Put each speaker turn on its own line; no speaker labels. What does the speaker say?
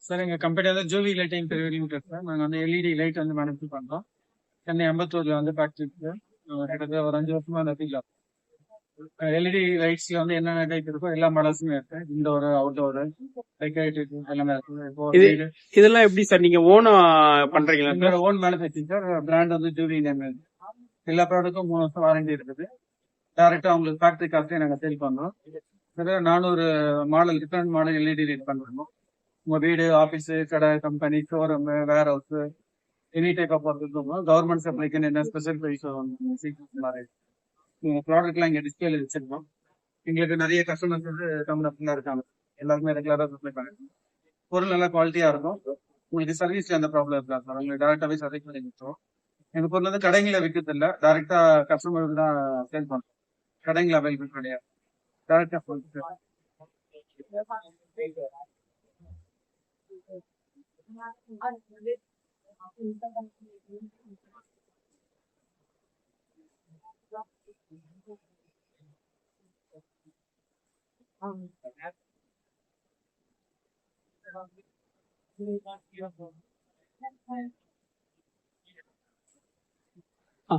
Sir எங்க company வந்து ஜூவி lighting private limited sir. நாங்க வந்து எல்இடி லைட் வந்து மேனுஃபேக்சர் பண்றோம். சென்னை அம்பத்தூர்ல வந்து ஃபேக்டரி இருக்கு. கிட்டத்தட்ட ஒரு 5 வருஷமா அந்த ஃபீல்ட்ல. எல்இடி லைட்ஸ்ல வந்து என்னென்ன டைப் இருக்கோ எல்லா மாடல்ஸுமே இருக்கு. இன்டோர், அவுட்டோர், டெக்கரேட்டிவ் எல்லாமே இருக்கு. இப்போ ஒரு
இது
வீடு
இதெல்லாம் எப்படி சார் நீங்க ஓனா பண்றீங்களா
எங்களோட
sir?
Own manufacturing sir. Brand வந்து ஜூவி நேம். எல்லா ப்ராடக்ட்டும் 3 வருஷம் வாரண்டி இருக்குது. டைரக்டா உங்களுக்கு ஃபேக்டரி காஸ்ட்டே நாங்க சேல் பண்றோம். கிட்டத்தட்ட 400 model different model LED light பண்றோம். உங்க வீடு, ஆபீஸ், கடை, company, showroom, warehouse, any type of work இருக்கும். கவர்மெண்ட் சப்ளைக்கு என்ன ஸ்பெஷல் பிரைஸ் மாதிரி ப்ராடக்ட்லாம் இங்க டிஸ்பிளேல வச்சிருக்கோம். எங்களுக்கு நிறைய கஸ்டமர்ஸ் வந்து தமிழ்நாட்டில் இருக்காங்க. எல்லாருமே ரெகுலரா சப்ளை பண்ணுறாங்க. பொருள் நல்லா குவாலிட்டியா இருக்கும். உங்களுக்கு சர்வீஸ்ல எந்த ப்ராப்ளம் இருக்காது சார். உங்களுக்கு டேரக்டாவே சர்வீஸ் பண்ணி கொடுத்துருவோம். எங்க பொருள் வந்து கடைங்களை விற்கிறது இல்லை, டேரக்டா கஸ்டமருக்கு தான் சேல் பண்றோம். கடைங்களை அவைலபிள் கிடையாது. டேரக்டா
ஆ.